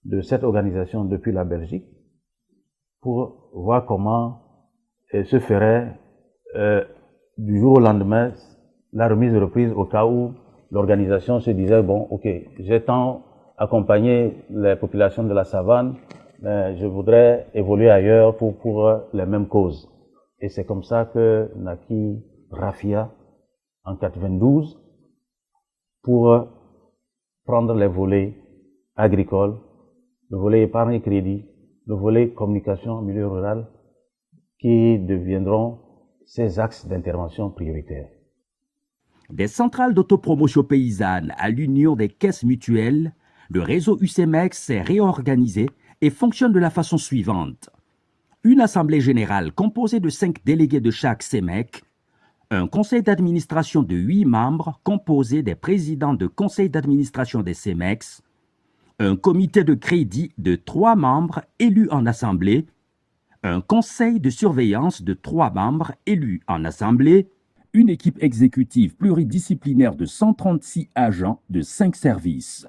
de cette organisation depuis la Belgique pour voir comment se ferait du jour au lendemain la remise de reprise au cas où l'organisation se disait, bon, ok, j'ai tant accompagné les populations de la savane, mais je voudrais évoluer ailleurs pour les mêmes causes. Et c'est comme ça que naquit Rafia en 92 pour prendre les volets agricoles, le volet épargne et crédit, le volet communication en milieu rural, qui deviendront ces axes d'intervention prioritaires. Des centrales d'autopromotion paysanne à l'union des caisses mutuelles, le réseau UCMEX s'est réorganisé et fonctionne de la façon suivante. Une assemblée générale composée de 5 délégués de chaque CEMEC, un conseil d'administration de 8 membres composé des présidents de conseil d'administration des CEMEX, un comité de crédit de 3 membres élus en assemblée, un conseil de surveillance de 3 membres élus en assemblée, une équipe exécutive pluridisciplinaire de 136 agents de 5 services.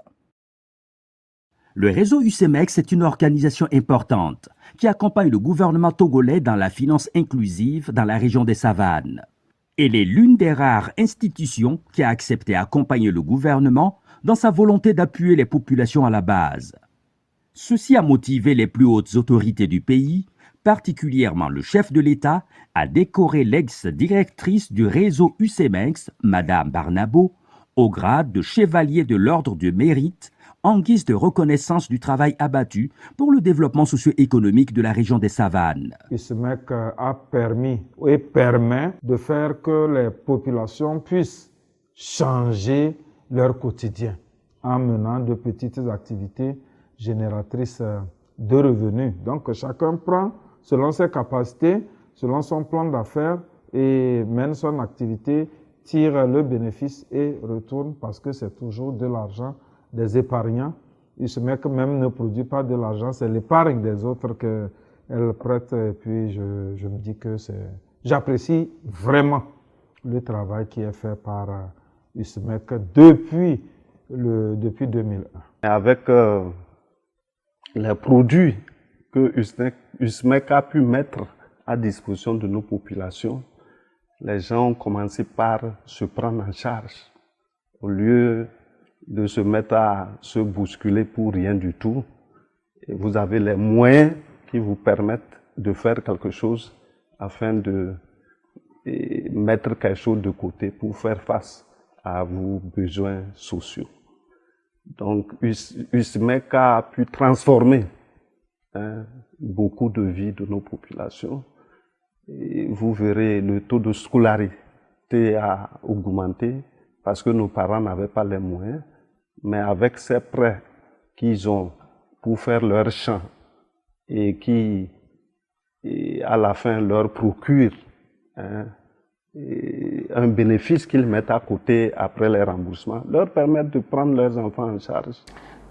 Le réseau UCMEX est une organisation importante qui accompagne le gouvernement togolais dans la finance inclusive dans la région des Savanes. Elle est l'une des rares institutions qui a accepté d'accompagner le gouvernement dans sa volonté d'appuyer les populations à la base. Ceci a motivé les plus hautes autorités du pays, particulièrement le chef de l'État, à décorer l'ex-directrice du réseau UCMEX, Madame Barnabo, au grade de chevalier de l'ordre du mérite, en guise de reconnaissance du travail abattu pour le développement socio-économique de la région des Savanes. UCMEC a permis et permet de faire que les populations puissent changer leur quotidien en menant de petites activités génératrices de revenus. Donc chacun prend selon ses capacités, selon son plan d'affaires et mène son activité, tire le bénéfice et retourne parce que c'est toujours de l'argent des épargnants. UCMEC même ne produit pas de l'argent, c'est l'épargne des autres qu'elle prête. Et puis je me dis que j'apprécie vraiment le travail qui est fait par UCMEC depuis 2001. Avec les produits que UCMEC a pu mettre à disposition de nos populations, les gens ont commencé par se prendre en charge au lieu de se mettre à se bousculer pour rien du tout. Et vous avez les moyens qui vous permettent de faire quelque chose afin de mettre quelque chose de côté pour faire face à vos besoins sociaux. Donc, UCMEC a pu transformer beaucoup de vies de nos populations. Et vous verrez, le taux de scolarité a augmenté parce que nos parents n'avaient pas les moyens. Mais avec ces prêts qu'ils ont pour faire leur champ et qui, à la fin, leur procurent un bénéfice qu'ils mettent à côté après les remboursements, leur permettent de prendre leurs enfants en charge.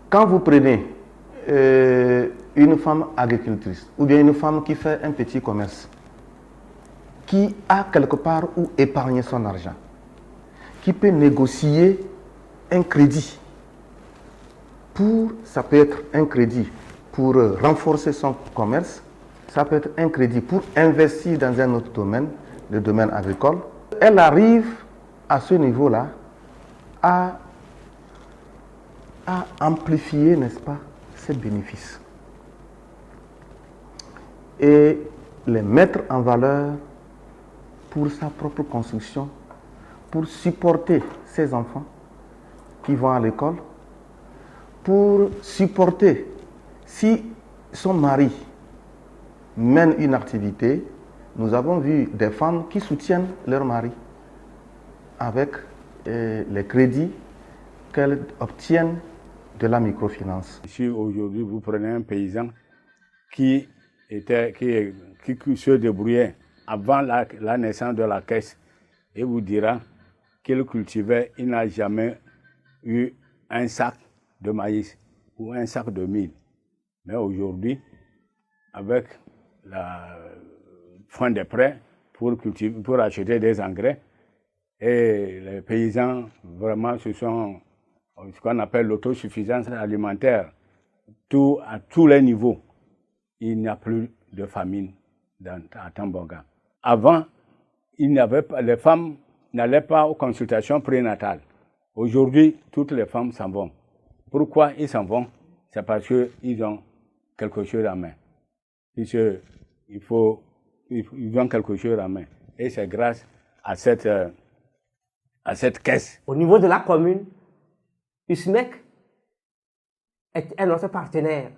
Quand vous prenez une femme agricultrice ou bien une femme qui fait un petit commerce, qui a quelque part où épargner son argent, qui peut négocier un crédit, ça peut être un crédit pour renforcer son commerce, ça peut être un crédit pour investir dans un autre domaine, le domaine agricole. Elle arrive à ce niveau-là à amplifier, n'est-ce pas, ses bénéfices et les mettre en valeur pour sa propre construction, pour supporter ses enfants qui vont à l'école, pour supporter si son mari mène une activité. Nous avons vu des femmes qui soutiennent leur mari avec les crédits qu'elles obtiennent de la microfinance. Si aujourd'hui vous prenez un paysan qui se débrouillait avant la naissance de la caisse et vous dira qu'il cultivait, il n'a jamais eu un sac de maïs ou un sac de mil. Mais aujourd'hui, avec la fin des prêts pour acheter des engrais, et les paysans vraiment ce qu'on appelle l'autosuffisance alimentaire. à tous les niveaux, il n'y a plus de famine à Tamboga. Avant, les femmes n'allaient pas aux consultations prénatales. Aujourd'hui, toutes les femmes s'en vont. Pourquoi ils s'en vont? C'est parce qu'ils ont quelque chose à main. Ils ont quelque chose à main. Et c'est grâce à cette caisse. Au niveau de la commune, USMEC est notre partenaire.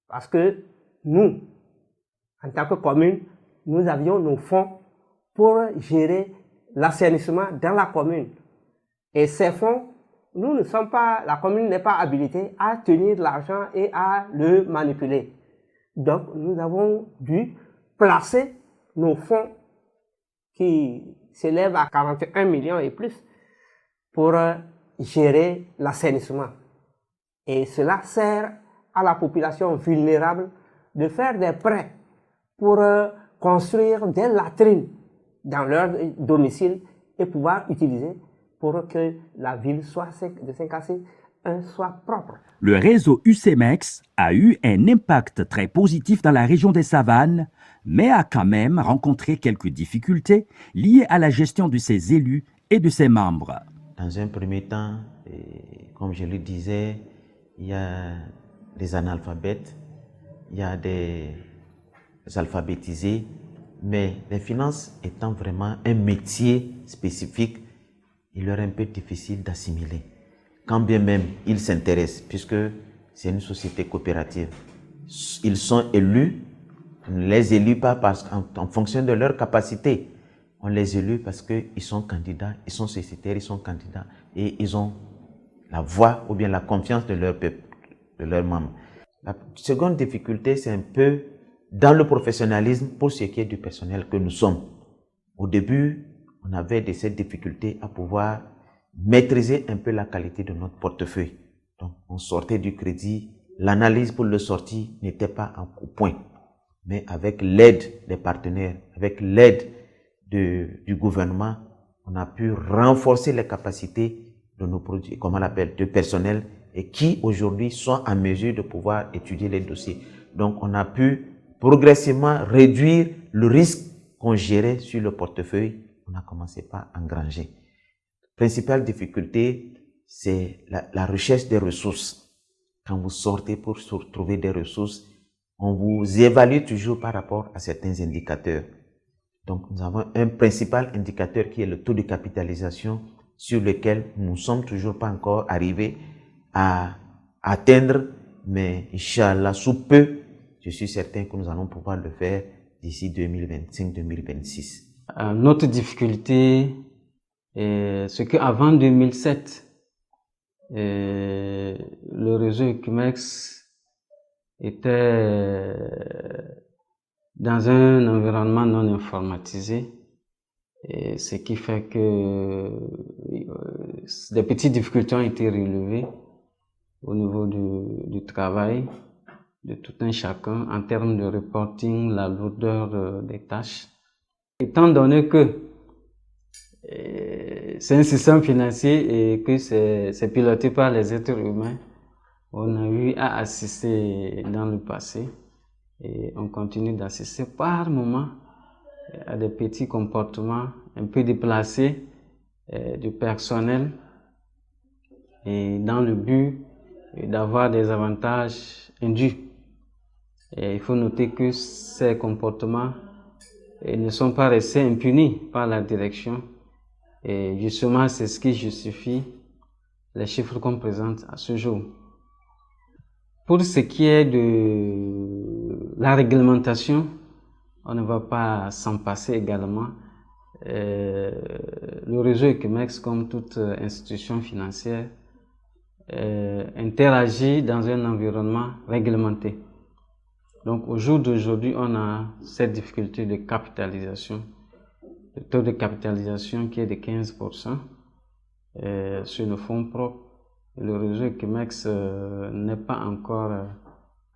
Parce que nous, en tant que commune, nous avions nos fonds pour gérer l'assainissement dans la commune. Et ces fonds, la commune n'est pas habilitée à tenir l'argent et à le manipuler. Donc, nous avons dû placer nos fonds qui s'élèvent à 41 millions et plus pour gérer l'assainissement. Et cela sert à la population vulnérable de faire des prêts pour construire des latrines dans leur domicile et pouvoir utiliser pour que la ville soit de Saint-Cassé soit propre. Le réseau UCMEX a eu un impact très positif dans la région des Savanes, mais a quand même rencontré quelques difficultés liées à la gestion de ses élus et de ses membres. Dans un premier temps, comme je le disais, il y a des analphabètes, il y a des alphabétisés, mais les finances étant vraiment un métier spécifique, il leur est un peu difficile d'assimiler. Quand bien même ils s'intéressent, puisque c'est une société coopérative. Ils sont élus, on ne les élit pas en fonction de leur capacité. On les élit parce qu'ils sont candidats, ils sont sociétaires, ils sont candidats et ils ont la voix ou bien la confiance de leur peuple, de leurs membres. La seconde difficulté, c'est un peu dans le professionnalisme pour ce qui est du personnel que nous sommes. Au début, on avait cette difficulté à pouvoir maîtriser un peu la qualité de notre portefeuille. Donc, on sortait du crédit, l'analyse pour le sortir n'était pas au point. Mais avec l'aide des partenaires, avec l'aide du gouvernement, on a pu renforcer les capacités de nos produits, comment on l'appelle, de personnel, et qui aujourd'hui sont en mesure de pouvoir étudier les dossiers. Donc, on a pu progressivement réduire le risque qu'on gérait sur le portefeuille. On a commencé par engranger. Principale difficulté, c'est la recherche des ressources. Quand vous sortez pour trouver des ressources, on vous évalue toujours par rapport à certains indicateurs. Donc, nous avons un principal indicateur qui est le taux de capitalisation sur lequel nous ne sommes toujours pas encore arrivés à atteindre, mais Inch'Allah, sous peu, je suis certain que nous allons pouvoir le faire d'ici 2025-2026. Notre difficulté, c'est qu'avant 2007, le réseau Ecumex était dans un environnement non informatisé, et ce qui fait que des petites difficultés ont été relevées au niveau du travail de tout un chacun en termes de reporting, la lourdeur des tâches. Étant donné que c'est un système financier et que c'est piloté par les êtres humains, on a eu à assister dans le passé et on continue d'assister par moments à des petits comportements un peu déplacés du personnel et dans le but d'avoir des avantages indus. Et il faut noter que ces comportements ne sont pas restés impunis par la direction. Et justement, c'est ce qui justifie les chiffres qu'on présente à ce jour. Pour ce qui est de la réglementation, on ne va pas s'en passer également. Le réseau Ecumex, comme toute institution financière, interagit dans un environnement réglementé. Donc au jour d'aujourd'hui, on a cette difficulté de capitalisation, le taux de capitalisation qui est de 15% sur le fonds propre. Le réseau Ecumex n'est pas encore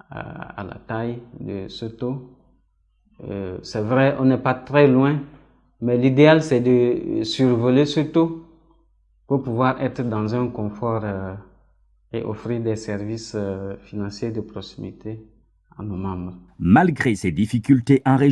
à la taille de ce taux. C'est vrai, on n'est pas très loin, mais l'idéal c'est de survoler ce taux pour pouvoir être dans un confort et offrir des services financiers de proximité à nos membres. Malgré ces difficultés en région,